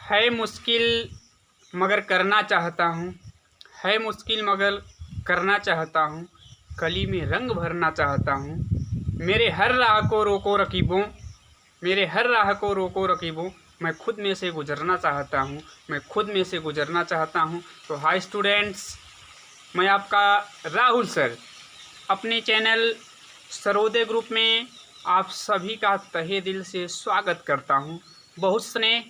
है मुश्किल मगर करना चाहता हूँ, है मुश्किल मगर करना चाहता हूँ, कली में रंग भरना चाहता हूँ। मेरे हर राह को रोको रकीबों, मेरे हर राह को रोको रकीबों, मैं खुद में से गुजरना चाहता हूँ, मैं खुद में से गुजरना चाहता हूँ। तो हाय स्टूडेंट्स, मैं आपका राहुल सर अपने चैनल सरोदय ग्रुप में आप सभी का तहे दिल से स्वागत करता हूँ। बहुत स्नेह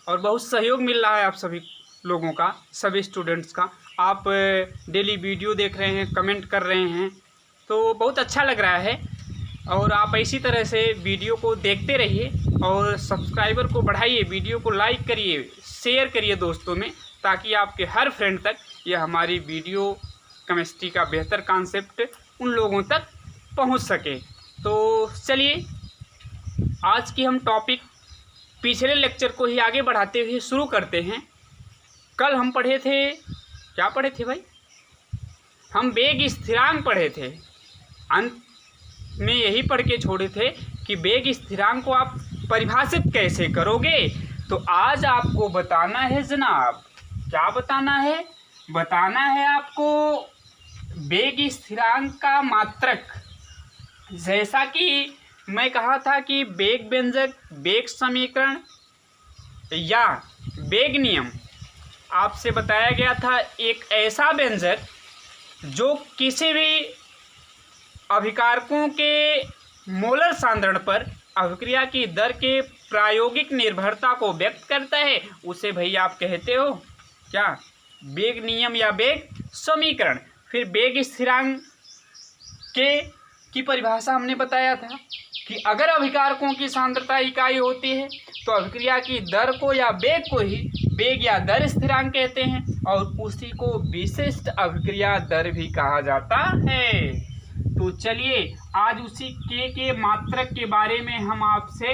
और बहुत सहयोग मिल रहा है आप सभी लोगों का, सभी स्टूडेंट्स का। आप डेली वीडियो देख रहे हैं, कमेंट कर रहे हैं, तो बहुत अच्छा लग रहा है। और आप इसी तरह से वीडियो को देखते रहिए और सब्सक्राइबर को बढ़ाइए, वीडियो को लाइक करिए, शेयर करिए दोस्तों में, ताकि आपके हर फ्रेंड तक यह हमारी वीडियो केमिस्ट्री का बेहतर कॉन्सेप्ट उन लोगों तक पहुंच सके। तो चलिए आज की हम टॉपिक पिछले लेक्चर को ही आगे बढ़ाते हुए शुरू करते हैं। कल हम पढ़े थे, क्या पढ़े थे भाई? हम वेग स्थिरांक पढ़े थे। अंत में यही पढ़ के छोड़े थे कि वेग स्थिरांक को आप परिभाषित कैसे करोगे। तो आज आपको बताना है जनाब, क्या बताना है? बताना है आपको वेग स्थिरांक का मात्रक। जैसा कि मैं कहा था कि वेग व्यंजक, वेग समीकरण या वेग नियम आपसे बताया गया था, एक ऐसा व्यंजक जो किसी भी अभिकारकों के मोलर सांद्रण पर अभिक्रिया की दर के प्रायोगिक निर्भरता को व्यक्त करता है, उसे भैया आप कहते हो क्या? वेग नियम या वेग समीकरण। फिर वेग स्थिरांक की परिभाषा हमने बताया था कि अगर अभिकारकों की सांद्रता इकाई होती है तो अभिक्रिया की दर को या वेग को ही वेग या दर स्थिरांक कहते हैं, और उसी को विशिष्ट अभिक्रिया दर भी कहा जाता है। तो चलिए आज उसी के मात्रक के बारे में हम आपसे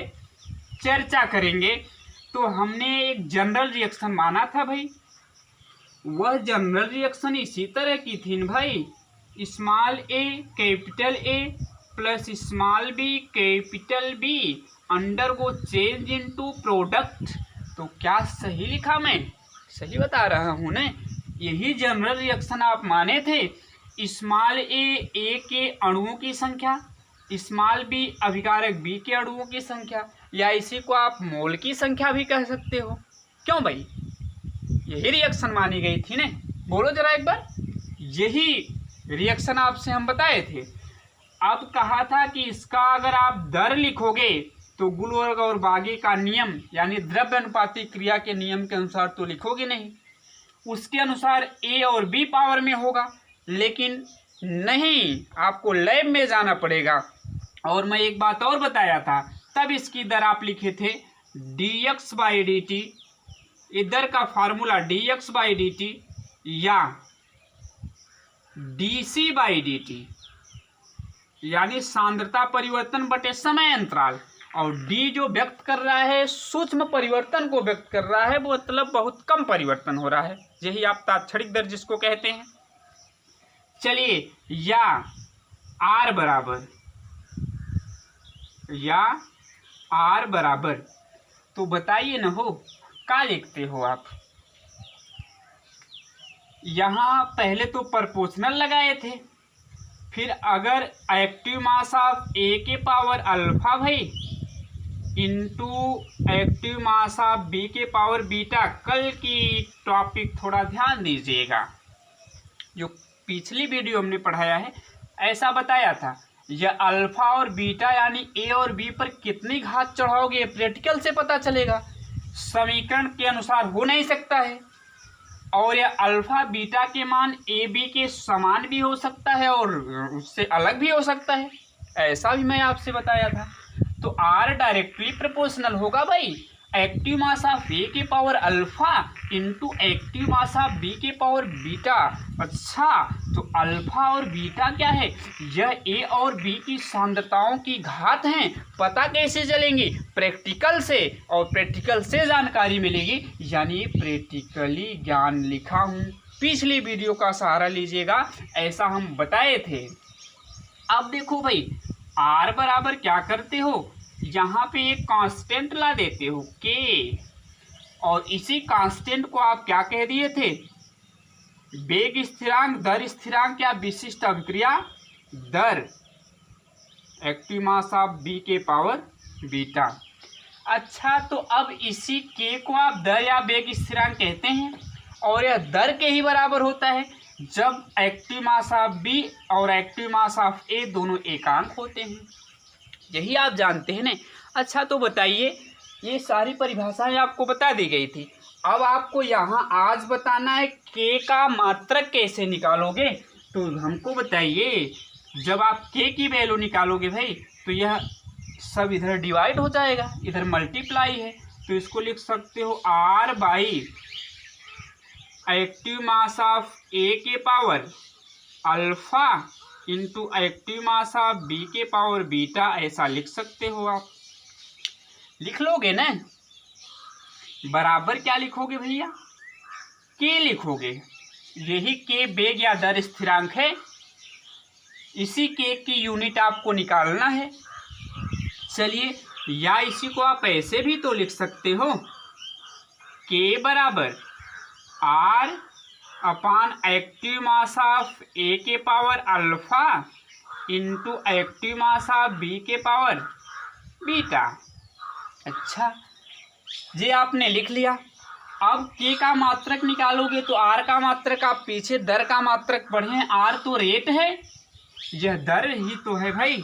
चर्चा करेंगे। तो हमने एक जनरल रिएक्शन माना था भाई, वह जनरल रिएक्शन इसी तरह की थी न भाई, small A capital A plus small B capital B undergo change into product. तो क्या सही लिखा? मैं सही बता रहा हूँ ना? यही जनरल रिएक्शन आप माने थे। स्मॉल ए के अणुओं की संख्या, स्मॉल बी अभिकारक बी के अणुओं की संख्या, या इसी को आप मोल की संख्या भी कह सकते हो। क्यों भाई? यही रिएक्शन मानी गई थी ना? बोलो जरा एक बार। यही रिएक्शन आपसे हम बताए थे। अब कहा था कि इसका अगर आप दर लिखोगे तो गुलवर्ग और बागी का नियम यानी द्रव्य अनुपाती क्रिया के नियम के अनुसार तो लिखोगे नहीं, उसके अनुसार ए और बी पावर में होगा। लेकिन नहीं, आपको लैब में जाना पड़ेगा। और मैं एक बात और बताया था, तब इसकी दर आप लिखे थे dx बाई डी टी, इधर का formula dx by D T या dc बाई डी टी, यानी सांद्रता परिवर्तन बटे समय अंतराल। और डी जो व्यक्त कर रहा है सूक्ष्म परिवर्तन को व्यक्त कर रहा है, वो मतलब बहुत कम परिवर्तन हो रहा है, यही आप तात्क्षणिक दर जिसको कहते हैं। चलिए, या आर बराबर, तो बताइए न हो, क्या लिखते हो आप? यहाँ पहले तो प्रोपोर्शनल लगाए थे, फिर अगर एक्टिव मास ऑफ ए के पावर अल्फा भाई into active mass of B के पावर बीटा। कल की टॉपिक थोड़ा ध्यान दीजिएगा, जो पिछली वीडियो हमने पढ़ाया है, ऐसा बताया था यह अल्फा और बीटा यानी ए और बी पर कितनी घात चढ़ाओगे प्रैक्टिकल से पता चलेगा, समीकरण के अनुसार हो नहीं सकता है। और यह अल्फा बीटा के मान ए बी के समान भी हो सकता है और उससे अलग भी हो सकता है, ऐसा भी मैं आपसे बताया था। तो आर डायरेक्टली प्रोपोर्शनल होगा भाई एक्टिव मास ऑफ ए के power alpha into active mass of B के पावर बीटा। अच्छा, तो अल्फा और बीटा क्या है? यह ए और बी की सांद्रताओं की घात हैं। पता कैसे चलेंगी? प्रैक्टिकल से, और प्रैक्टिकल से जानकारी मिलेगी, यानी प्रैक्टिकली ज्ञान लिखा हूँ। पिछली वीडियो का सहारा लीजिएगा, ऐसा हम बताए थे। अब देखो भाई, आर बराबर क्या करते हो, यहाँ पे एक कांस्टेंट ला देते हो के, और इसी कांस्टेंट को आप क्या कह दिए थे, वेग स्थिरांक, दर स्थिरांक या विशिष्ट अभिक्रिया दर, एक्टिव मास ऑफ बी के पावर बीटा। अच्छा, तो अब इसी के को आप दर या वेग स्थिरांक कहते हैं और यह दर के ही बराबर होता है जब एक्टिव मास ऑफ बी और एक्टिव मास ऑफ ए दोनों एकांक होते हैं। यही आप जानते हैं ना। अच्छा, तो बताइए, ये सारी परिभाषाएं आपको बता दी गई थी। अब आपको यहाँ आज बताना है के का मात्रक कैसे निकालोगे। तो हमको बताइए, जब आप के की वैल्यू निकालोगे भाई, तो यह सब इधर डिवाइड हो जाएगा, इधर मल्टीप्लाई है, तो इसको लिख सकते हो R by active mass of A के power alpha into active mass of B के पावर बीटा, ऐसा लिख सकते हो आप। लिख लोगे ना, बराबर क्या लिखोगे भैया, के लिखोगे। यही के वेग या दर स्थिरांक है, इसी के की यूनिट आपको निकालना है। चलिए, या इसी को आप ऐसे भी तो लिख सकते हो, के बराबर आर अपान एक्टिव मास ऑफ ए के power alpha into active mass of B के पावर बीटा। अच्छा, ये आपने लिख लिया। अब के का मात्रक निकालोगे तो आर का मात्रक आप पीछे दर का मात्रक पढ़े, आर तो रेट है, यह दर ही तो है भाई,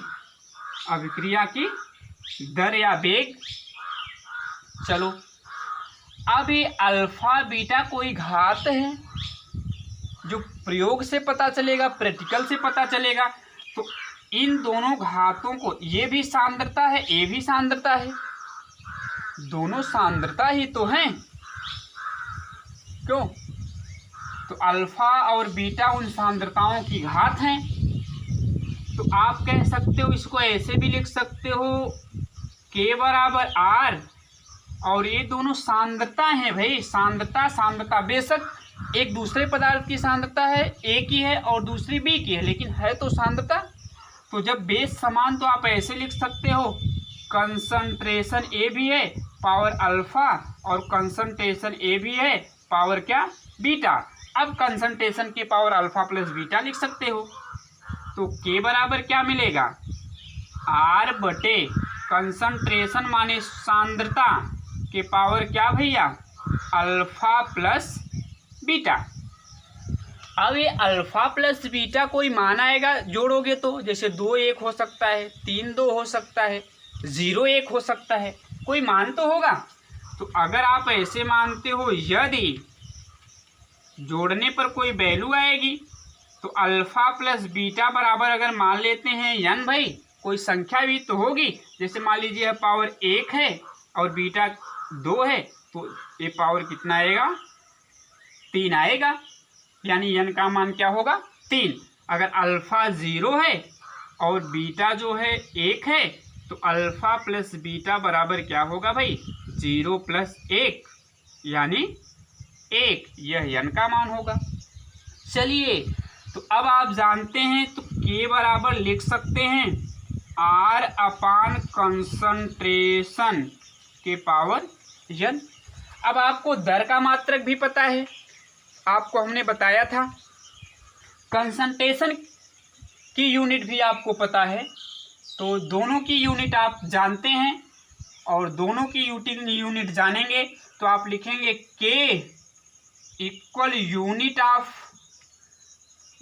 अभिक्रिया की दर या वेग। चलो, अब ये अल्फा बीटा कोई घात है जो प्रयोग से पता चलेगा, प्रैक्टिकल से पता चलेगा। तो इन दोनों घातों को, ये भी सांद्रता है, ये भी सांद्रता है, दोनों सांद्रता ही तो हैं, क्यों? तो अल्फा और बीटा उन सांद्रताओं की घात हैं। तो आप कह सकते हो, इसको ऐसे भी लिख सकते हो, के बराबर आर, और ये दोनों सांद्रता हैं भाई, सांद्रता सांद्रता बेशक एक दूसरे पदार्थ की सांद्रता है, ए की है और दूसरी बी की है, लेकिन है तो सांद्रता। तो जब बेस समान तो आप ऐसे लिख सकते हो, कंसंट्रेशन ए भी है पावर अल्फा और कंसंट्रेशन ए भी है पावर क्या, बीटा। अब कंसंट्रेशन के पावर अल्फा प्लस बीटा लिख सकते हो। तो के बराबर क्या मिलेगा, आर बटे कंसंट्रेशन माने सांद्रता के पावर क्या भैया, अल्फा प्लस बीटा। अब ये अल्फा प्लस बीटा कोई मान आएगा, जोड़ोगे तो, जैसे 2 1 हो सकता है, 3 2 हो सकता है, 0 1 हो सकता है, कोई मान तो होगा। तो अगर आप ऐसे मानते हो, यदि जोड़ने पर कोई वैल्यू आएगी तो अल्फा प्लस बीटा बराबर अगर मान लेते हैं n भाई, कोई संख्या भी तो होगी, जैसे मान लीजिए पावर 1 है और बीटा 2 है, तो ये पावर कितना आएगा, 3 आएगा, यानी n का मान क्या होगा, 3। अगर अल्फा 0 है और बीटा जो है 1 है, तो अल्फा प्लस बीटा बराबर क्या होगा भाई, 0 प्लस 1 यानी 1, यह n का मान होगा। चलिए, तो अब आप जानते हैं, तो k बराबर लिख सकते हैं r अपान कंसंट्रेशन के पावर n। अब आपको दर का मात्रक भी पता है, आपको हमने बताया था, कंसंट्रेशन की यूनिट भी आपको पता है, तो दोनों की यूनिट आप जानते हैं और दोनों की यूनिट जानेंगे तो आप लिखेंगे k equal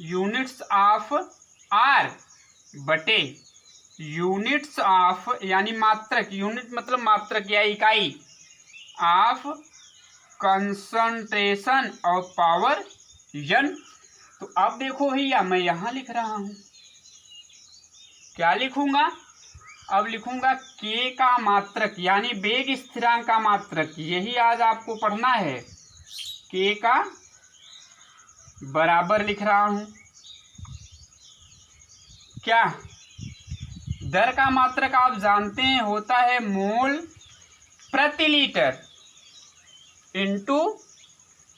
units of r बटे यूनिट्स ऑफ, यानी मात्रक, यूनिट मतलब मात्रक या इकाई, of concentration of power n। तो अब देखो भैया, मैं यहाँ लिख रहा हूँ, क्या लिखूंगा, अब लिखूंगा k का मात्रक यानी वेग स्थिरांक का मात्रक, यही आज आपको पढ़ना है। k का बराबर लिख रहा हूँ क्या, दर का मात्रक आप जानते हैं होता है मोल प्रति लीटर इंटू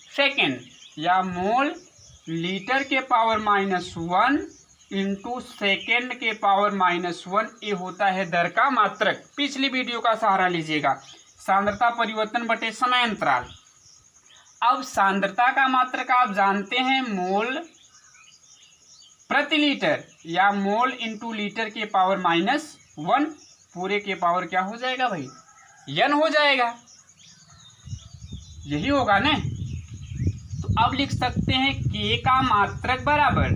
सेकेंड, या मोल लीटर के पावर -1 इंटू सेकेंड के पावर -1, ये होता है दर का मात्रक। पिछली वीडियो का सहारा लीजिएगा, सांद्रता परिवर्तन बटे समय अंतराल। अब सांद्रता का मात्रक आप जानते हैं मोल प्रति लीटर या मोल इंटू लीटर के पावर -1 पूरे के पावर क्या हो जाएगा भाई, n हो जाएगा, यही होगा ना। तो अब लिख सकते हैं k का मात्रक बराबर,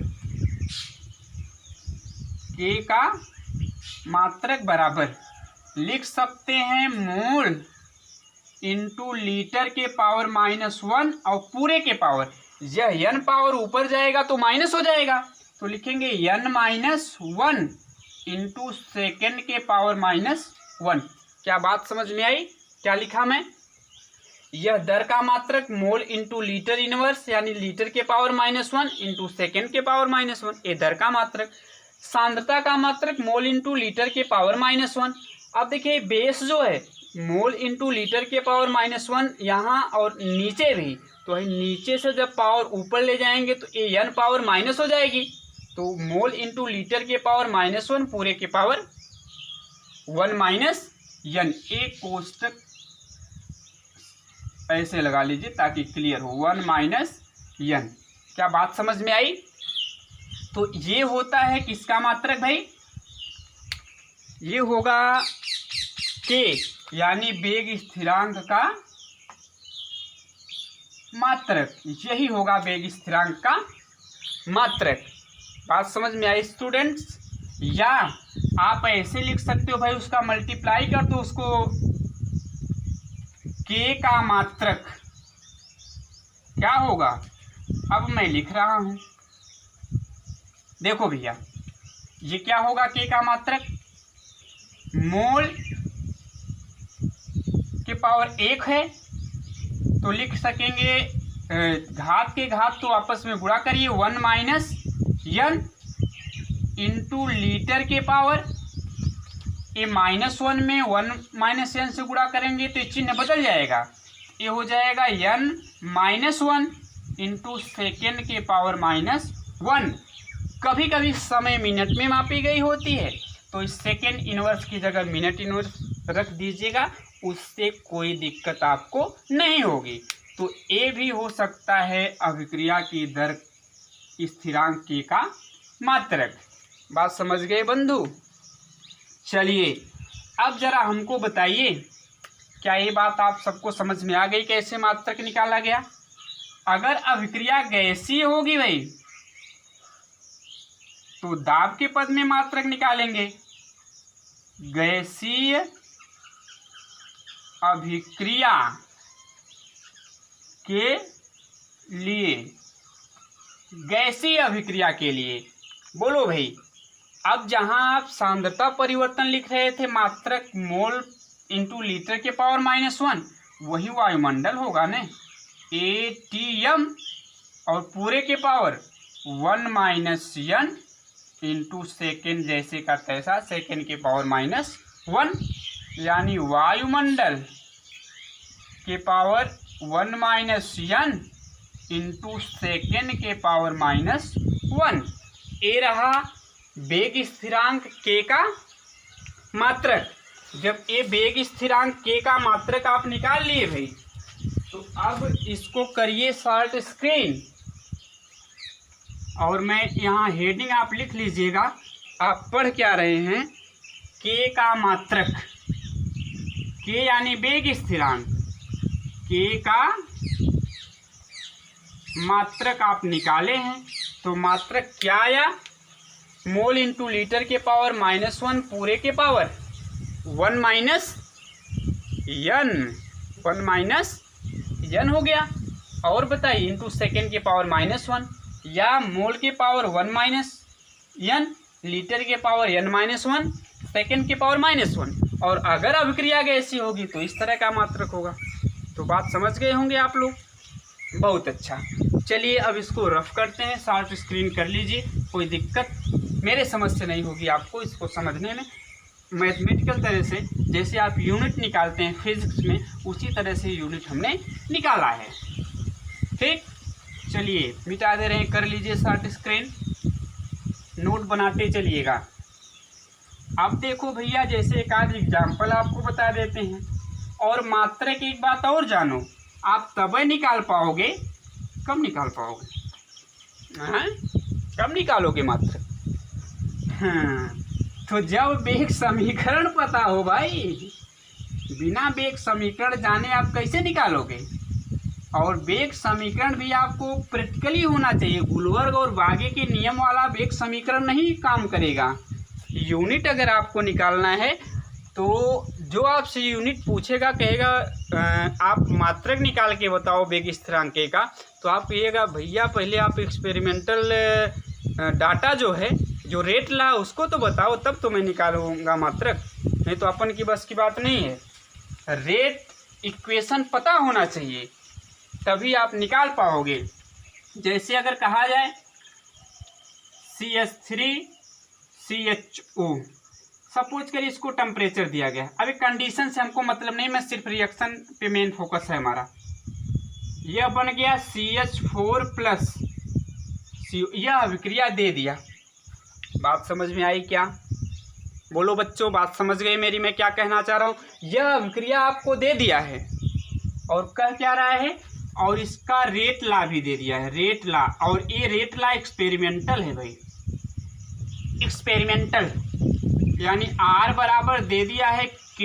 k का मात्रक बराबर लिख सकते हैं मोल इंटू लीटर के पावर -1 और पूरे के पावर, यह n पावर ऊपर जाएगा तो माइनस हो जाएगा, तो लिखेंगे n-1 इंटू सेकेंड के पावर -1। क्या बात समझ में आई? क्या लिखा मैं? यह दर का मात्रक मोल इंटू लीटर इनवर्स यानी लीटर के पावर -1 इंटू सेकेंड के पावर -1, ये दर का मात्रक। सांद्रता का मात्रक मोल इंटू लीटर के पावर -1। अब देखिए बेस जो है मोल इंटू लीटर के पावर -1 यहाँ और नीचे भी, तो नीचे से जब पावर ऊपर ले जाएंगे तो ये n पावर माइनस हो जाएगी, तो मोल इंटू लीटर के पावर -1 पूरे के पावर 1 माइनस n। एक कोष्टक ऐसे लगा लीजिए ताकि क्लियर हो, 1 माइनस n। क्या बात समझ में आई? तो ये होता है किसका मात्रक भाई, ये होगा k यानी वेग स्थिरांक का मात्रक, यही होगा वेग स्थिरांक का मात्रक। बात समझ में आई स्टूडेंट्स? या आप ऐसे लिख सकते हो भाई, उसका मल्टीप्लाई कर दो उसको, k का मात्रक क्या होगा, अब मैं लिख रहा हूं, देखो भैया ये क्या होगा, k का मात्रक मोल के पावर 1 है, तो लिख सकेंगे घात के घात तो आपस में गुणा करिए, 1 माइनस n इंटू लीटर के पावर, ये -1 में 1 माइनस n से गुणा करेंगे तो ये चिन्ह बदल जाएगा, ये हो जाएगा n-1 इंटू सेकेंड के पावर -1। कभी कभी समय मिनट में मापी गई होती है, तो इस सेकेंड इनवर्स की जगह मिनट इनवर्स रख दीजिएगा, उससे कोई दिक्कत आपको नहीं होगी। तो ये भी हो सकता है अभिक्रिया की दर स्थिरांक k का मात्रक। बात समझ गए बंधु? चलिए अब जरा हमको बताइए, क्या ये बात आप सबको समझ में आ गई कैसे मात्रक निकाला गया? अगर अभिक्रिया गैसीय होगी भाई तो दाब के पद में मात्रक निकालेंगे, गैसीय अभिक्रिया के लिए, गैसीय अभिक्रिया के लिए बोलो भाई। अब जहां आप सांद्रता परिवर्तन लिख रहे थे मात्रक मोल इंटू लीटर के पावर -1, वही वायुमंडल होगा ना, ATM और पूरे के power 1 minus n into second जैसे का तैसा सेकेंड के पावर -1, यानी वायुमंडल के power 1 minus n into second के पावर -1। ये रहा वेग स्थिरांक k का मात्रक। जब ये वेग स्थिरांक k का मात्रक आप निकाल लिए भाई, तो अब इसको करिए शॉर्ट स्क्रीन, और मैं यहाँ हेडिंग आप लिख लीजिएगा, आप पढ़ क्या रहे हैं, k का मात्रक, k यानी वेग स्थिरांक, k का मात्रक आप निकाले हैं, तो मात्रक क्या आया, मोल इंटू लीटर के पावर -1 पूरे के पावर 1 माइनस n हो गया, और बताइए इंटू सेकेंड के पावर -1, या मोल के पावर 1 माइनस n लीटर के पावर n-1 सेकेंड के पावर -1। और अगर अभिक्रिया गैसीय होगी तो इस तरह का मात्रक होगा। तो बात समझ गए होंगे आप लोग, बहुत अच्छा। चलिए अब इसको रफ करते हैं, शॉर्ट स्क्रीन कर लीजिए, कोई दिक्कत मेरे समझ से नहीं होगी आपको इसको समझने में। मैथमेटिकल तरह से जैसे आप यूनिट निकालते हैं फिजिक्स में, उसी तरह से यूनिट हमने निकाला है। ठीक, चलिए मिटा दे रहे हैं, कर लीजिए शॉर्ट स्क्रीन, नोट बनाते चलिएगा। अब देखो भैया, जैसे एक आध एग्जाम्पल आपको बता देते हैं, और मात्रक एक बात और जानो, आप तभी निकाल पाओगे, कब निकाल पाओगे, हाँ कब निकालोगे मात्रक, हाँ तो जब वेग समीकरण पता हो भाई। बिना वेग समीकरण जाने आप कैसे निकालोगे। और वेग समीकरण भी आपको प्रैक्टिकली होना चाहिए। गुलवर्ग और बागे के नियम वाला वेग समीकरण नहीं काम करेगा। यूनिट अगर आपको निकालना है तो जो आपसे यूनिट पूछेगा, कहेगा आप मात्रक निकाल के बताओ वेग स्थिरांक का, तो आप कहिएगा भैया पहले आप एक्सपेरिमेंटल डाटा जो है, जो रेट ला उसको तो बताओ, तब तो मैं निकालूंगा मात्रक, नहीं तो अपन की बस की बात नहीं है। रेट इक्वेशन पता होना चाहिए, तभी आप निकाल पाओगे। जैसे अगर कहा जाए CH3CHO, सपोज करिए इसको टेम्परेचर दिया गया। अभी कंडीशन से हमको मतलब नहीं, मैं सिर्फ रिएक्शन पे मेन फोकस है हमारा। यह बन गया CH4+, यह अभिक्रिया दे दिया। बात समझ में आई क्या? बोलो बच्चों, बात समझ गए मेरी, मैं क्या कहना चाह रहा हूँ। यह अभिक्रिया आपको दे दिया है और कह क्या रहा है, और इसका रेट ला भी दे दिया है, रेट ला। और ये रेट ला एक्सपेरिमेंटल है भाई, एक्सपेरिमेंटल, यानी R बराबर दे दिया है K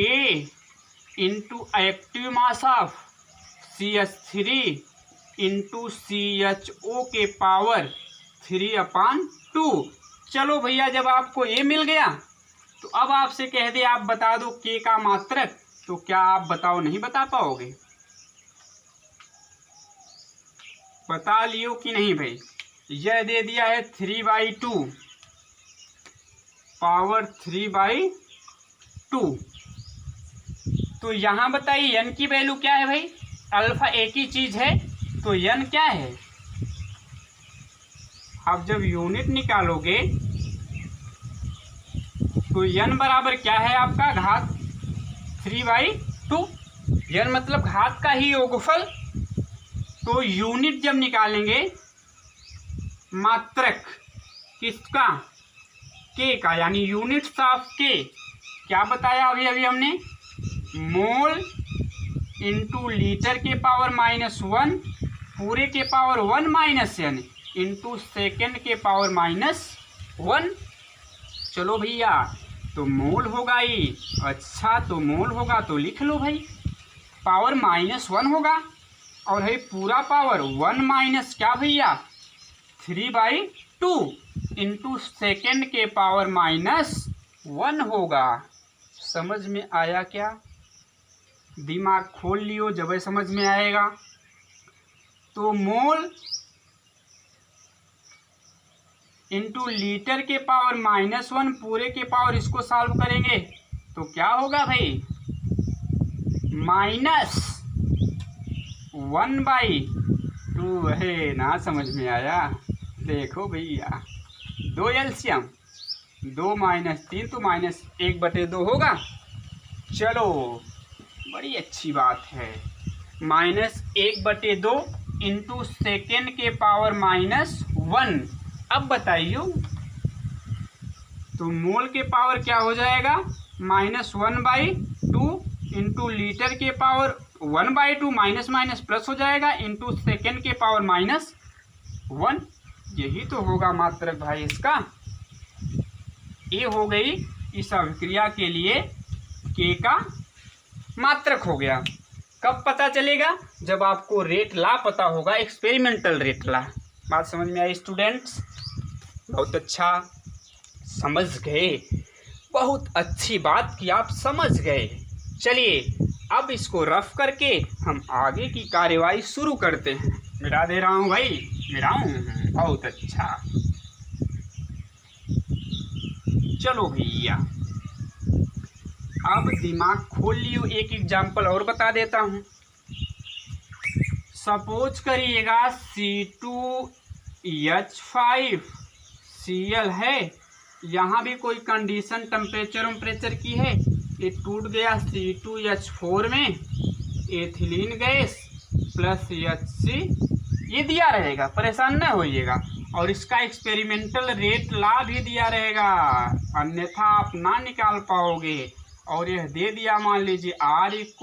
into active mass of CH3 into CHO के पावर 3/2। चलो भैया, जब आपको ये मिल गया तो अब आपसे कह दे आप बता दो K का मात्रक, तो क्या आप बताओ, नहीं बता पाओगे? बता लियो कि नहीं भाई। यह दे दिया है 3/2 पावर 3/2। तो यहाँ बताइए n की वैल्यू क्या है भाई? अल्फा एक ही चीज है, तो n क्या है? आप जब यूनिट निकालोगे तो n बराबर क्या है आपका? घात 3/2। n मतलब घात का ही योगफल। तो यूनिट जब निकालेंगे मात्रक किसका? K का, यानी यूनिट्स ऑफ K। क्या बताया अभी हमने? मोल इंटू लीटर के पावर -1 पूरे के पावर 1 - n इंटू सेकेंड के पावर -1। चलो भैया, तो मोल होगा ही। अच्छा, तो मोल होगा तो लिख लो भाई, पावर -1 होगा, और है पूरा पावर 1 माइनस क्या भैया? 3/2 इंटू सेकेंड के पावर -1 होगा। समझ में आया क्या? दिमाग खोल लियो, जब समझ में आएगा। तो मोल इंटू लीटर के पावर -1 पूरे के पावर, इसको सॉल्व करेंगे तो क्या होगा भाई? -1/2 है ना? समझ में आया? देखो भैया, 2 एलसीएम, 2 - 3 तो -1/2 होगा। चलो, बड़ी अच्छी बात है। -1/2 इंटू सेकेंड के पावर -1। अब बताइयो, तो मोल के पावर क्या हो जाएगा? -1/2 इंटू लीटर के पावर 1/2, माइनस माइनस प्लस हो जाएगा, इंटू सेकेंड के पावर -1। यही तो होगा मात्रक भाई इसका। ये हो गई इस अभिक्रिया के लिए K का मात्रक हो गया। कब पता चलेगा? जब आपको रेट ला पता होगा, एक्सपेरिमेंटल रेट ला। बात समझ में आई स्टूडेंट्स? बहुत अच्छा, समझ गए। बहुत अच्छी बात की आप समझ गए। चलिए, अब इसको रफ करके हम आगे की कार्यवाही शुरू करते हैं। मिटा दे रहा हूँ भाई, मिटाऊँ? बहुत अच्छा। चलो भैया, अब दिमाग खोल लियो। एक एग्जाम्पल और बता देता हूँ। सपोज करिएगा C2H5Cl है। यहाँ भी कोई कंडीशन टेम्परेचर की है। ये टूट गया C2H4 में, एथिलीन गैस प्लस HC, ये दिया रहेगा, परेशान न होइएगा। और इसका एक्सपेरिमेंटल रेट ला भी दिया रहेगा, अन्यथा आप ना निकाल पाओगे। और यह दे दिया, मान लीजिए R =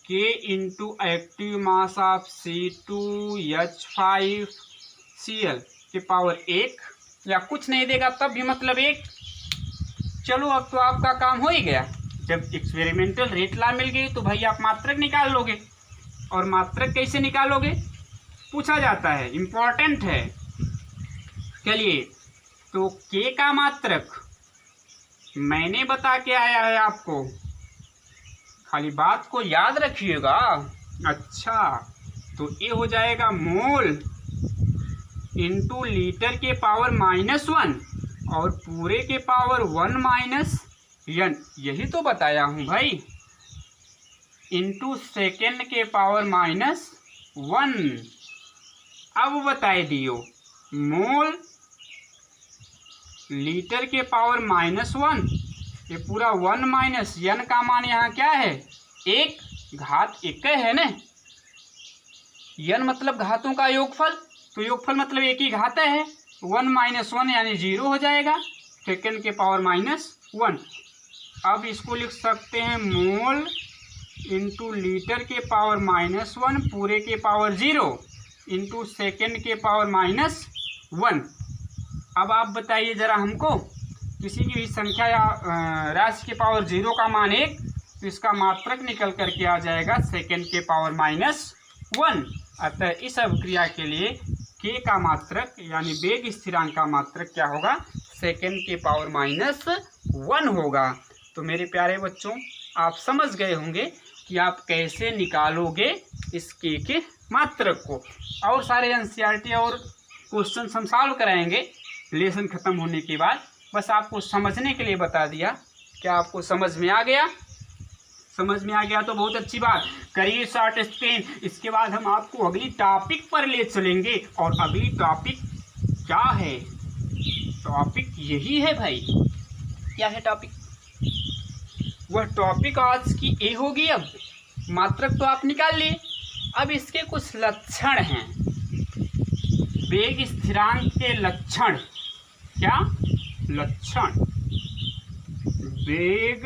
K into active mass of C2H5Cl के पावर 1, या कुछ नहीं देगा तब भी मतलब 1। चलो अब तो आपका काम हो ही गया। जब एक्सपेरिमेंटल रेट लॉ मिल गई तो भाई आप मात्रक निकाल लोगे। और मात्रक कैसे निकालोगे पूछा जाता है, इम्पोर्टेंट है। चलिए, तो K का मात्रक मैंने बता के आया है आपको, खाली बात को याद रखिएगा। अच्छा, तो ये हो जाएगा मोल इंटू लीटर के पावर -1 और पूरे के पावर 1 माइनस n, यही तो बताया हूँ भाई, इंटू सेकेंड के पावर -1। अब बताए दियो, मोल लीटर के पावर -1, ये पूरा 1 माइनस n का मान यहाँ क्या है, 1, घात 1 है ना। n मतलब घातों का योगफल, तो योगफल मतलब एक ही घात है। 1 माइनस 1 यानी 0 हो जाएगा, सेकेंड के पावर -1। अब इसको लिख सकते हैं मोल इंटू लीटर के पावर -1 पूरे के पावर 0 इंटू सेकेंड के पावर -1। अब आप बताइए ज़रा हमको, किसी की भी संख्या या राशि के पावर 0 का मान 1, तो इसका मात्रक निकल करके आ जाएगा सेकेंड के पावर -1। अतः इस अभिक्रिया के लिए K का मात्रक यानी वेग स्थिरांक का मात्रक क्या होगा, सेकेंड के पावर -1 होगा। तो मेरे प्यारे बच्चों, आप समझ गए होंगे कि आप कैसे निकालोगे इस K के मात्रक को। और सारे NCERT और क्वेश्चन हम सॉल्व कराएंगे लेसन ख़त्म होने के बाद। बस आपको समझने के लिए बता दिया। क्या आपको समझ में आ गया? समझ में आ गया तो बहुत अच्छी बात। करिए शॉर्ट स्क्रीन। इसके बाद हम आपको अगली टॉपिक पर ले चलेंगे। और अगली टॉपिक क्या है? टॉपिक यही है भाई। क्या है टॉपिक? वह टॉपिक आज की ए होगी। अब मात्रक तो आप निकाल लिए, अब इसके कुछ लक्षण हैं, वेग स्थिरांक के लक्षण। क्या लक्षण? वेग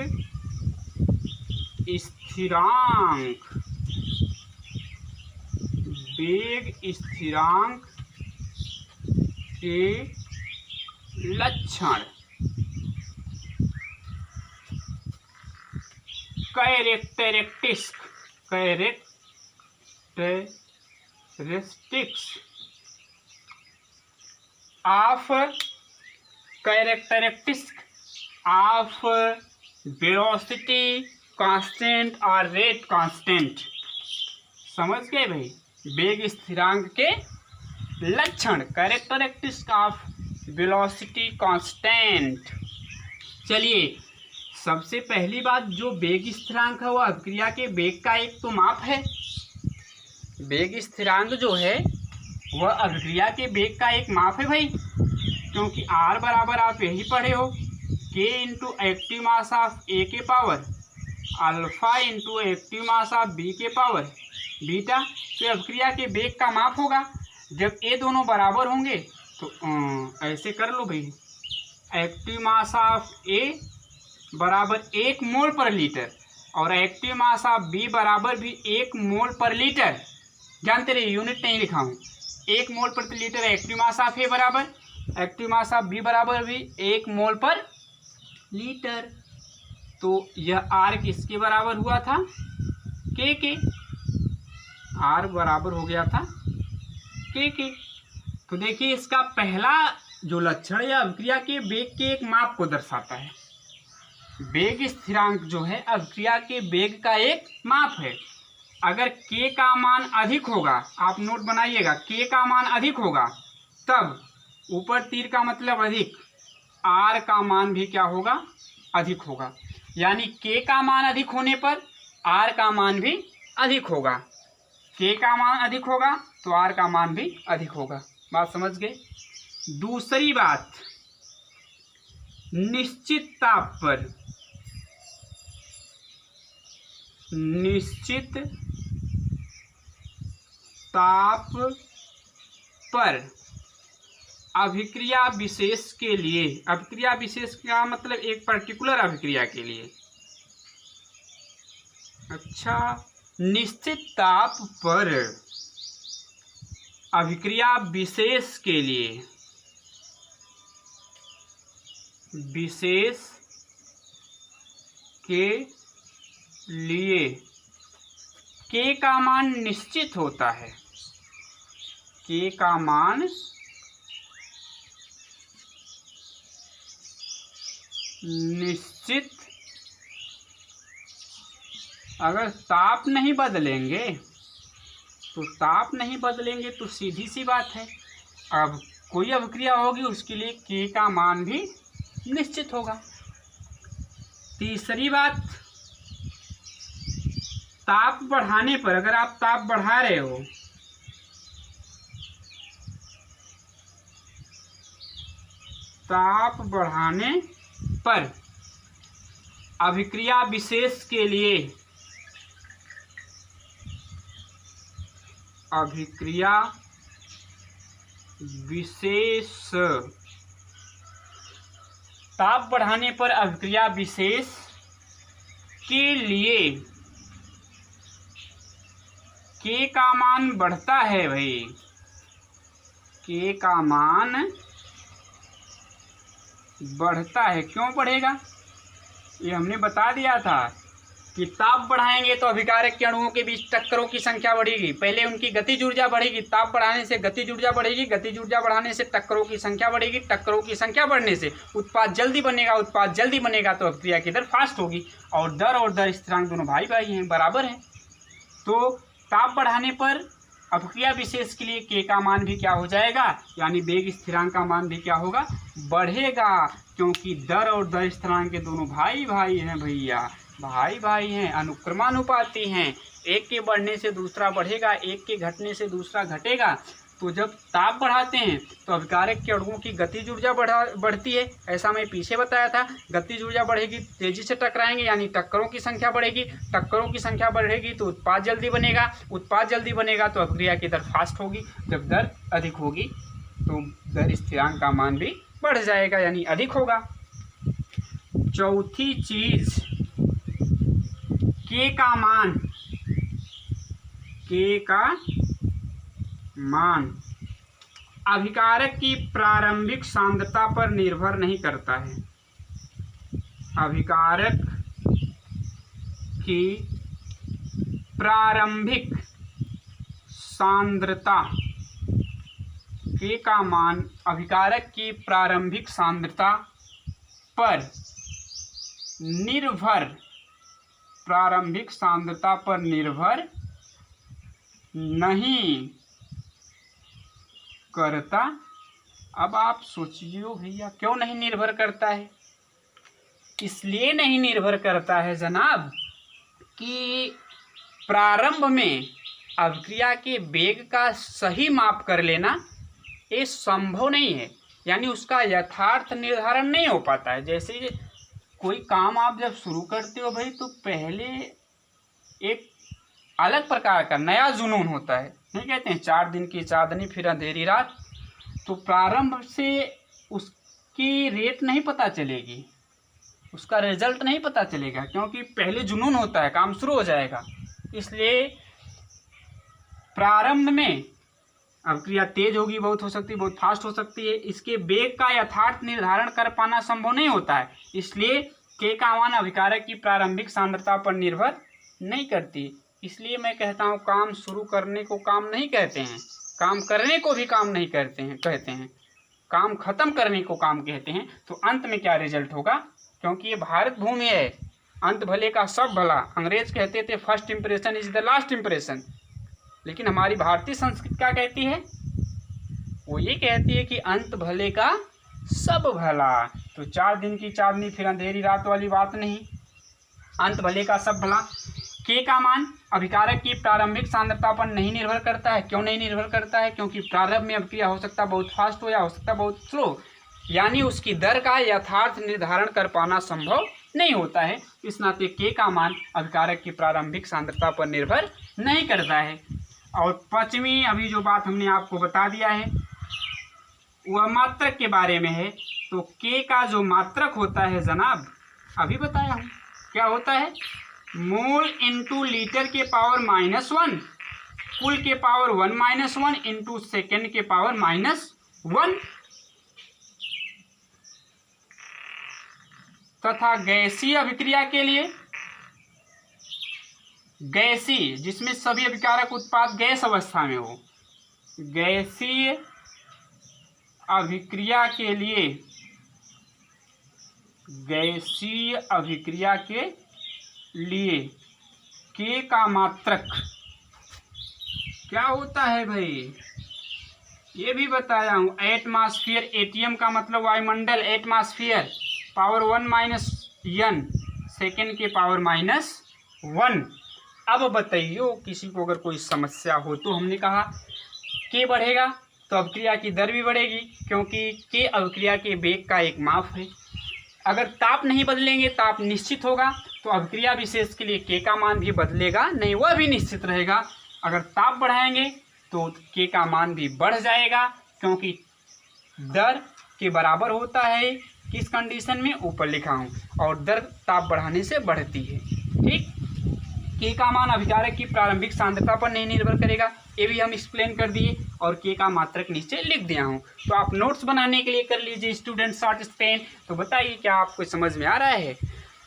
स्थिरांक, वेग स्थिरांक के लक्षण। कैरेक्टरिस्टिक्स ऑफ वेलोसिटी कांस्टेंट और रेट कांस्टेंट। समझ गए भाई? वेग स्थिरांक के लक्षण, कैरेक्टरिस्टिक्स ऑफ वेलोसिटी कांस्टेंट। चलिए, सबसे पहली बात, जो वेग स्थिरांक है वह अभिक्रिया के वेग का एक तो माप है। वेग स्थिरांक जो है वह अभिक्रिया के वेग का एक माप है भाई, क्योंकि R बराबर आप यही पढ़े हो, K into active mass of A के power alpha into active mass of B के पावर बीटा। तो अभिक्रिया के वेग का माप होगा। जब ये दोनों बराबर होंगे तो ऐसे कर लो भाई, एक्टिव मास ऑफ A बराबर 1 मोल पर लीटर और एक्टिव मास ऑफ B बराबर भी 1 मोल पर लीटर। जानते रहिए, यूनिट नहीं लिखा हूँ। 1 मोल प्रति litre active mass of A बराबर, एक्टिव मास ऑफ B बराबर भी 1 मोल पर लीटर। तो यह R किसके बराबर हुआ था? K के। R बराबर हो गया था K के। तो देखिए, इसका पहला जो लक्षण है अभिक्रिया के वेग के एक माप को दर्शाता है। वेग स्थिरांक जो है अभिक्रिया के वेग का एक माप है। अगर K का मान अधिक होगा, आप नोट बनाइएगा, K का मान अधिक होगा तब ऊपर तीर का मतलब अधिक, R का मान भी क्या होगा? अधिक होगा। यानी K का मान अधिक होने पर R का मान भी अधिक होगा। K का मान अधिक होगा तो R का मान भी अधिक होगा। बात समझ गए? दूसरी बात, निश्चित ताप पर, निश्चित ताप पर अभिक्रिया विशेष के लिए, अभिक्रिया विशेष का मतलब एक पर्टिकुलर अभिक्रिया के लिए, अच्छा, निश्चित ताप पर अभिक्रिया विशेष के लिए K का मान निश्चित होता है। K का मान निश्चित, अगर ताप नहीं बदलेंगे तो सीधी सी बात है, अब कोई अभिक्रिया होगी उसके लिए K का मान भी निश्चित होगा। तीसरी बात, ताप बढ़ाने पर, अगर आप ताप बढ़ा रहे हो, ताप बढ़ाने पर अभिक्रिया विशेष के लिए ताप बढ़ाने पर अभिक्रिया विशेष के लिए K का मान बढ़ता है भाई। K का मान बढ़ता है। क्यों बढ़ेगा? ये हमने बता दिया था कि ताप बढ़ाएंगे तो अभिकारक के अणुओं के बीच टक्करों की संख्या बढ़ेगी। पहले उनकी गतिज ऊर्जा बढ़ेगी, ताप बढ़ाने से गतिज ऊर्जा बढ़ेगी, गतिज ऊर्जा बढ़ाने से टक्करों की संख्या बढ़ेगी, टक्करों की संख्या बढ़ने से उत्पाद जल्दी बनेगा, उत्पाद जल्दी बनेगा तो अभिक्रिया की दर फास्ट होगी। और दर स्थिरांक दोनों भाई भाई हैं, बराबर हैं। तो ताप बढ़ाने पर अभिक्रिया विशेष के लिए K का मान भी क्या हो जाएगा, यानी वेग स्थिरांक का मान भी क्या होगा, बढ़ेगा। क्योंकि दर और दर स्थिरांक के दोनों भाई भाई हैं भैया, भाई भाई हैं, अनुक्रमानुपाती हैं। एक के बढ़ने से दूसरा बढ़ेगा, एक के घटने से दूसरा घटेगा। तो जब ताप बढ़ाते हैं तो अभिकारक के अणुओं की गतिज ऊर्जा बढ़ती है। ऐसा मैं पीछे बताया था, गतिज ऊर्जा बढ़ेगी, तेजी से टकराएंगे यानी टक्करों की संख्या बढ़ेगी, टक्करों की संख्या बढ़ेगी तो उत्पाद जल्दी बनेगा, उत्पाद जल्दी बनेगा तो अभिक्रिया की दर फास्ट होगी। जब दर अधिक होगी तो दर स्थिरांक का मान भी बढ़ जाएगा यानी अधिक होगा। चौथी चीज, K का मान अभिकारक की प्रारंभिक सांद्रता पर निर्भर नहीं करता है। अभिकारक की प्रारंभिक सांद्रता, K का मान अभिकारक की प्रारंभिक सांद्रता पर निर्भर, प्रारंभिक सांद्रता पर निर्भर नहीं करता। अब आप सोचिए भैया क्यों नहीं निर्भर करता है? इसलिए नहीं निर्भर करता है जनाब कि प्रारंभ में अभिक्रिया के वेग का सही माप कर लेना ये संभव नहीं है, यानी उसका यथार्थ निर्धारण नहीं हो पाता है। जैसे कोई काम आप जब शुरू करते हो भाई तो पहले एक अलग प्रकार का नया जुनून होता है, नहीं कहते हैं 4 दिन की चांदनी फिर अंधेरी रात। तो प्रारंभ से उसकी रेट नहीं पता चलेगी, उसका रिजल्ट नहीं पता चलेगा, क्योंकि पहले जुनून होता है, काम शुरू हो जाएगा। इसलिए प्रारंभ में अभिक्रिया तेज होगी, बहुत हो सकती है, बहुत फास्ट हो सकती है, इसके वेग का यथार्थ निर्धारण कर पाना संभव नहीं होता है। इसलिए K का मान अभिकारक की प्रारंभिक सांद्रता पर निर्भर नहीं करती। इसलिए मैं कहता हूँ काम शुरू करने को काम नहीं कहते हैं, काम करने को भी काम नहीं कहते हैं, काम खत्म करने को काम कहते हैं। तो अंत में क्या रिजल्ट होगा, क्योंकि ये भारत भूमि है, अंत भले का सब भला। अंग्रेज कहते थे first impression is the last impression, लेकिन हमारी भारतीय संस्कृति क्या कहती है, वो ये कहती है कि अंत भले का सब भला। तो 4 दिन की चांदनी फिर अंधेरी रात वाली बात नहीं, अंत भले का सब भला। K का मान अभिकारक की प्रारंभिक सांद्रता पर नहीं निर्भर करता है। क्यों नहीं निर्भर करता है? क्योंकि प्रारंभ में अभिक्रिया हो सकता है बहुत फास्ट हो या हो सकता है बहुत स्लो, यानी उसकी दर का यथार्थ निर्धारण कर पाना संभव नहीं होता है। इस नाते K का मान अभिकारक की प्रारंभिक सांद्रता पर निर्भर नहीं करता है। और 5वीं अभी जो बात हमने आपको बता दिया है वह मात्रक के बारे में है। तो K का जो मात्रक होता है जनाब, अभी बताया हूँ क्या होता है, मोल इंटू लीटर के पावर -1, कुल के पावर 1 - 1 इंटू सेकेंड के पावर -1, तथा गैसीय अभिक्रिया के लिए, गैसीय जिसमें सभी अभिकारक उत्पाद गैस अवस्था में हो, गैसीय अभिक्रिया के लिए, गैसीय अभिक्रिया के लिए K का मात्रक क्या होता है भाई, ये भी बताया हूँ। एटमॉस्फेयर, एटीएम का मतलब वायुमंडल, एटमॉस्फेयर पावर 1 - n सेकेंड के पावर -1। अब बताइए किसी को अगर कोई समस्या हो तो हमने कहा K बढ़ेगा तो अभिक्रिया की दर भी बढ़ेगी, क्योंकि K अभिक्रिया के वेग का एक माप है। अगर ताप नहीं बदलेंगे, ताप निश्चित होगा, तो अभिक्रिया विशेष के लिए K का मान भी बदलेगा नहीं, वह भी निश्चित रहेगा। अगर ताप बढ़ाएंगे तो K का मान भी बढ़ जाएगा, क्योंकि दर के बराबर होता है किस कंडीशन में, ऊपर लिखा हूँ, और दर ताप बढ़ाने से बढ़ती है। ठीक, K का मान अभिकारक की प्रारंभिक सांद्रता पर नहीं निर्भर करेगा, ये भी हम एक्सप्लेन कर दिए, और K का मात्रक नीचे लिख दिया हूँ। तो आप नोट्स बनाने के लिए कर लीजिए स्टूडेंट शॉर्ट स्पेन। तो बताइए क्या आपको समझ में आ रहा है?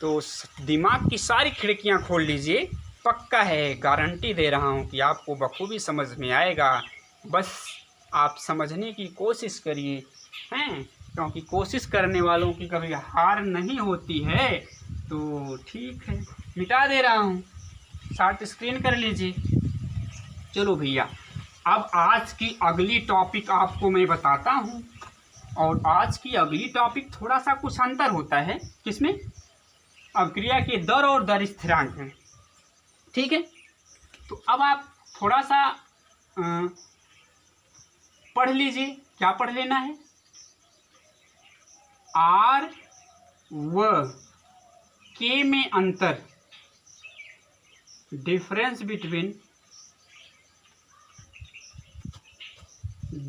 तो दिमाग की सारी खिड़कियाँ खोल लीजिए, पक्का है, गारंटी दे रहा हूँ कि आपको बखूबी समझ में आएगा। बस आप समझने की कोशिश करिए, हैं, क्योंकि कोशिश करने वालों की कभी हार नहीं होती है। तो ठीक है, मिटा दे रहा हूँ, शॉर्ट स्क्रीन कर लीजिए। चलो भैया, अब आज की अगली टॉपिक आपको मैं बताता हूँ, और आज की अगली टॉपिक थोड़ा सा कुछ अंतर होता है, किसमें? अभिक्रिया के दर और दर स्थिरांक में। ठीक है, तो अब आप थोड़ा सा पढ़ लीजिए। क्या पढ़ लेना है? R व K में अंतर, difference between,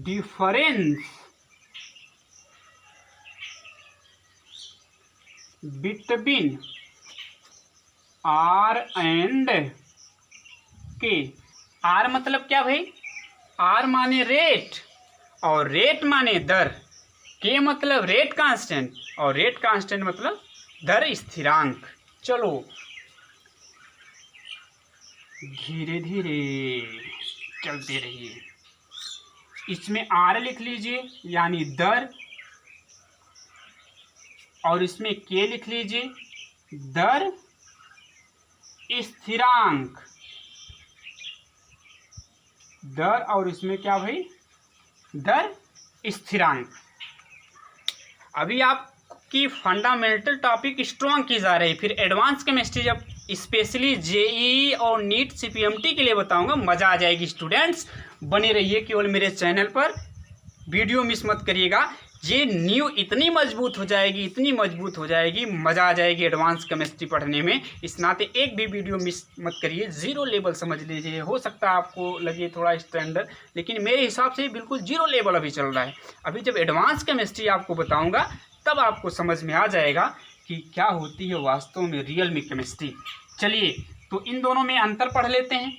difference between R and K। R मतलब क्या भाई? R माने रेट, और रेट माने दर। K मतलब रेट कांस्टेंट, और रेट कांस्टेंट मतलब दर स्थिरांक। चलो धीरे धीरे चलते रहिए। इसमें R लिख लीजिए यानी दर, और इसमें K लिख लीजिए दर स्थिरांक, दर, और इसमें क्या भाई? दर स्थिरांक। अभी आपकी फंडामेंटल टॉपिक स्ट्रॉन्ग की जा रही, फिर एडवांस केमिस्ट्री जब स्पेशली जेईई और नीट सीपीएमटी के लिए बताऊंगा, मज़ा आ जाएगी। स्टूडेंट्स बने रहिए केवल मेरे चैनल पर, वीडियो मिस मत करिएगा। ये न्यू इतनी मजबूत हो जाएगी, इतनी मजबूत हो जाएगी, मज़ा आ जाएगी एडवांस केमिस्ट्री पढ़ने में। इस नाते एक भी वीडियो मिस मत करिए। जीरो लेवल समझ लीजिए, हो सकता है आपको लगे थोड़ा स्टैंडर्ड, लेकिन मेरे हिसाब से बिल्कुल जीरो लेवल अभी चल रहा है। अभी जब एडवांस केमिस्ट्री आपको बताऊंगा तब आपको समझ में आ जाएगा कि क्या होती है वास्तव में रियल में केमिस्ट्री। चलिए, तो इन दोनों में अंतर पढ़ लेते हैं।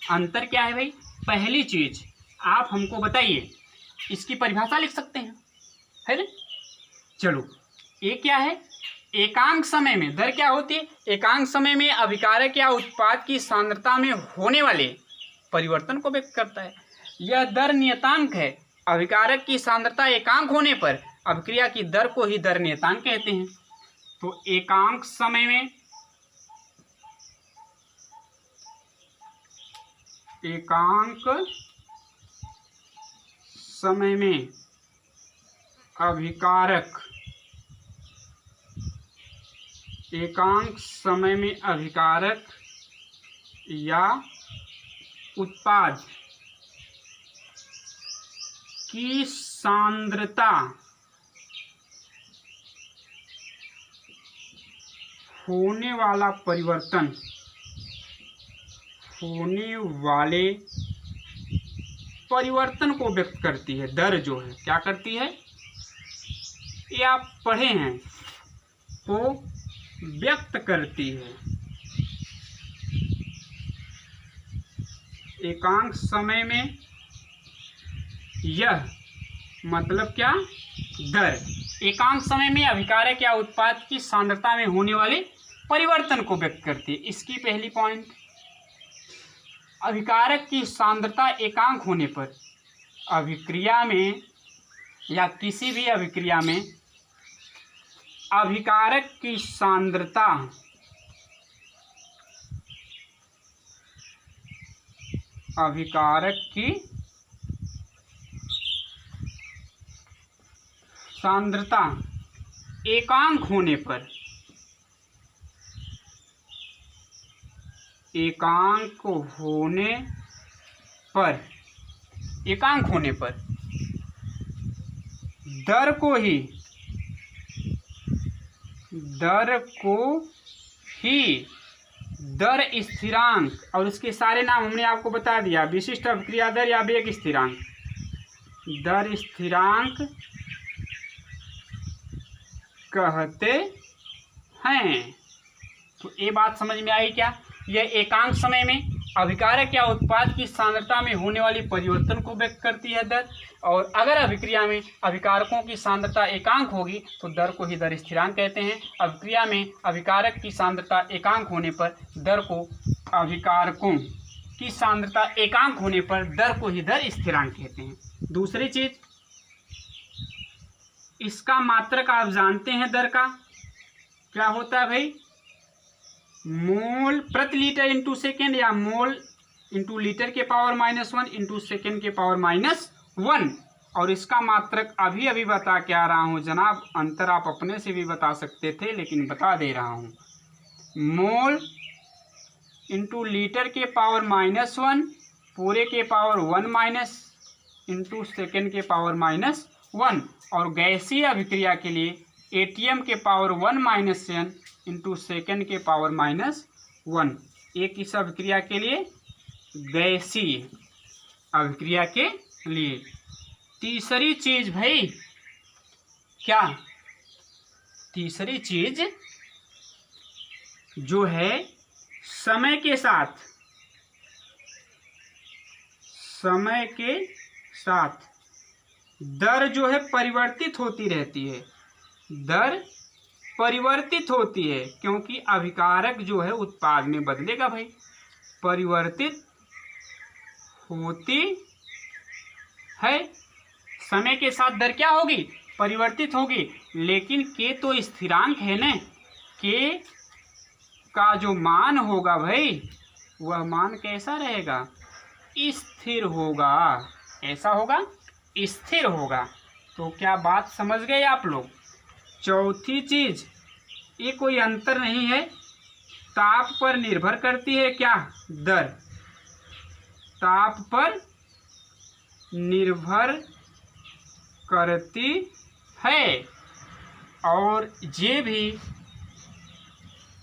अंतर क्या है भाई? पहली चीज़ आप हमको बताइए, इसकी परिभाषा लिख सकते हैं, है ना? चलो, ये क्या है? एकांक समय में दर क्या होती है? एकांक समय में अभिकारक या उत्पाद की सांद्रता में होने वाले परिवर्तन को व्यक्त करता है। यह दर नियतांक है। अभिकारक की सांद्रता एकांक होने पर अभिक्रिया की दर को ही दर नियतांक कहते हैं। तो एकांक समय में, एकांक समय में अभिकारक, एकांक समय में अभिकारक या उत्पाद की सांद्रता होने वाला परिवर्तन, होने वाले परिवर्तन को व्यक्त करती है। दर जो है क्या करती है, ये आप पढ़े हैं, को व्यक्त करती है। एकांक समय में यह मतलब क्या, दर, एकांक समय में अभिकारक या उत्पाद की सांद्रता में होने वाले परिवर्तन को व्यक्त करती है। इसकी पहली पॉइंट, अभिकारक की सांद्रता एकांक होने पर अभिक्रिया में या किसी भी अभिक्रिया में अभिकारक की सांद्रता एकांक होने पर, एकांक होने पर दर को ही दर स्थिरांक, और इसके सारे नाम हमने आपको बता दिया, विशिष्ट अभिक्रिया दर या वेग स्थिरांक, दर स्थिरांक कहते हैं। तो ये बात समझ में आई क्या, यह एकांक समय में अभिकारक या उत्पाद की सांद्रता में होने वाली परिवर्तन को व्यक्त करती है दर, और अगर अभिक्रिया में अभिकारकों की सांद्रता एकांक होगी तो दर को ही दर स्थिरांक कहते हैं। अभिक्रिया में अभिकारक की सांद्रता एकांक होने पर दर को, अभिकारकों की सांद्रता एकांक होने पर दर को ही दर स्थिरांक कहते हैं। दूसरी चीज, इसका मात्रक आप जानते हैं दर का क्या होता है भाई, मोल प्रति लीटर इंटू सेकेंड या मोल इंटू लीटर के पावर -1 इंटू सेकेंड के पावर -1, और इसका मात्रक अभी बता के आ रहा हूँ जनाब, अंतर आप अपने से भी बता सकते थे लेकिन बता दे रहा हूँ, मोल इंटू लीटर के पावर -1 पूरे के पावर 1 माइनस इंटू सेकेंड के पावर -1, और गैसीय अभिक्रिया के लिए एटीएम के पावर 1 - n इंटू सेकेंड के पावर -1। एक इस अभिक्रिया के लिए, गैसीय अभिक्रिया के लिए। तीसरी चीज भाई क्या, तीसरी चीज जो है समय के साथ दर जो है परिवर्तित होती रहती है, दर परिवर्तित होती है, क्योंकि अभिकारक जो है उत्पाद में बदलेगा भाई, परिवर्तित होती है। समय के साथ दर क्या होगी, परिवर्तित होगी, लेकिन के तो स्थिरांक है ना, के का जो मान होगा भाई वह मान कैसा रहेगा, स्थिर होगा, ऐसा होगा, स्थिर होगा। तो क्या बात समझ गए आप लोग। चौथी चीज, ये कोई अंतर नहीं है, ताप पर निर्भर करती है क्या, दर ताप पर निर्भर करती है, और ये भी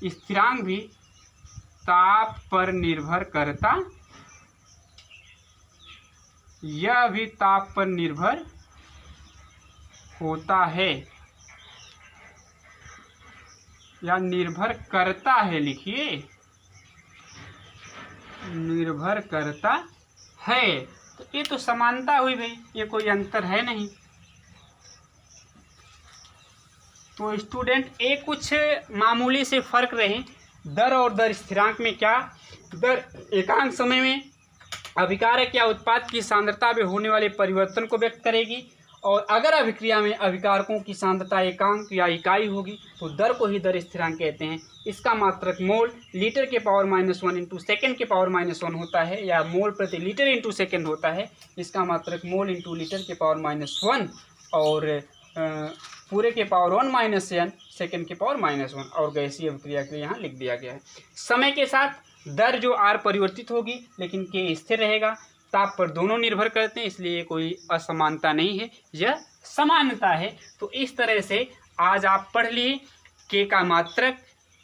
स्थिरांक भी ताप पर निर्भर करता, यह भी ताप पर निर्भर होता है या निर्भर करता है, लिखिए निर्भर करता है। तो ये तो समानता हुई भाई, ये कोई अंतर है नहीं। तो स्टूडेंट ये कुछ मामूली से फर्क रहे दर और दर स्थिरांक में। क्या, दर एकांक समय में अभिकारक या उत्पाद की सांद्रता में होने वाले परिवर्तन को व्यक्त करेगी, और अगर अभिक्रिया में अभिकारकों की सांद्रता एकांक या इकाई होगी तो दर को ही दर स्थिरांक कहते हैं। इसका मात्रक मोल लीटर के पावर -1 इंटू सेकेंड के पावर -1 होता है, या मोल प्रति लीटर इंटू सेकेंड होता है। इसका मात्रक मोल इंटू लीटर के पावर -1 और पूरे के पावर 1 - n सेकेंड के पावर -1, और गैसीय अभिक्रिया के लिए यहाँ लिख दिया गया है। समय के साथ दर जो आर परिवर्तित होगी लेकिन के स्थिर रहेगा। ताप पर दोनों निर्भर करते हैं, इसलिए कोई असमानता नहीं है, यह समानता है। तो इस तरह से आज आप पढ़ लिए के का मात्रक,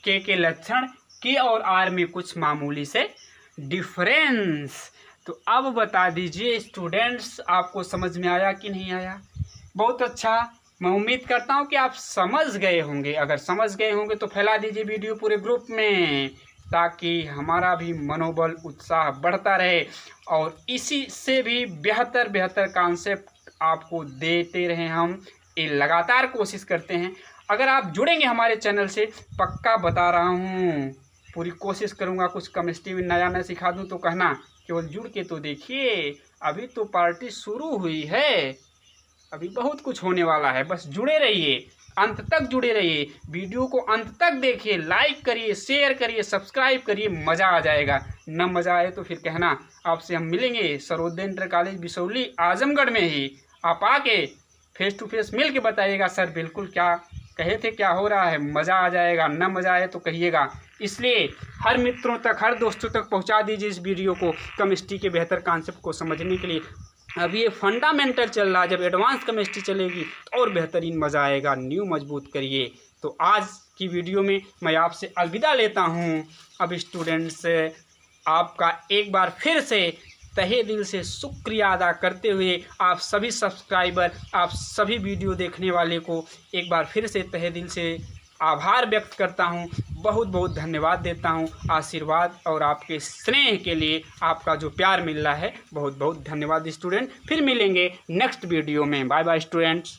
के लक्षण, के और आर में कुछ मामूली से डिफरेंस। तो अब बता दीजिए स्टूडेंट्स, आपको समझ में आया कि नहीं आया। बहुत अच्छा, मैं उम्मीद करता हूँ कि आप समझ गए होंगे। अगर समझ गए होंगे तो फैला दीजिए वीडियो पूरे ग्रुप में। ताकि हमारा भी मनोबल उत्साह बढ़ता रहे और इसी से भी बेहतर बेहतर कॉन्सेप्ट आपको देते रहें। हम ये लगातार कोशिश करते हैं। अगर आप जुड़ेंगे हमारे चैनल से, पक्का बता रहा हूँ, पूरी कोशिश करूँगा कुछ केमिस्ट्री में नया मैं सिखा दूँ तो कहना, केवल जुड़ के तो देखिए। अभी तो पार्टी शुरू हुई है, अभी बहुत कुछ होने वाला है। बस जुड़े रहिए, अंत तक जुड़े रहिए, वीडियो को अंत तक देखिए, लाइक करिए, शेयर करिए, सब्सक्राइब करिए, मज़ा आ जाएगा। न मज़ा आए तो फिर कहना। आपसे हम मिलेंगे सर्वोदय इंटर कॉलेज बिसौली आजमगढ़ में ही। आप आके फेस टू फेस मिल के बताइएगा सर बिल्कुल क्या कहे थे, क्या हो रहा है, मज़ा आ जाएगा। न मज़ा आए तो कहिएगा। इसलिए हर मित्रों तक, हर दोस्तों तक पहुंचा दीजिए इस वीडियो को, केमिस्ट्री के बेहतर कॉन्सेप्ट को समझने के लिए। अभी ये फंडामेंटल चल रहा है, जब एडवांस केमिस्ट्री चलेगी तो और बेहतरीन मज़ा आएगा। न्यू मजबूत करिए। तो आज की वीडियो में मैं आपसे अलविदा लेता हूँ। अब स्टूडेंट्स, आपका एक बार फिर से तहे दिल से शुक्रिया अदा करते हुए आप सभी सब्सक्राइबर, आप सभी वीडियो देखने वाले को एक बार फिर से तहे दिल से आभार व्यक्त करता हूं। बहुत बहुत धन्यवाद देता हूं। आशीर्वाद और आपके स्नेह के लिए, आपका जो प्यार मिल रहा है, बहुत बहुत धन्यवाद स्टूडेंट। फिर मिलेंगे नेक्स्ट वीडियो में। Bye bye students.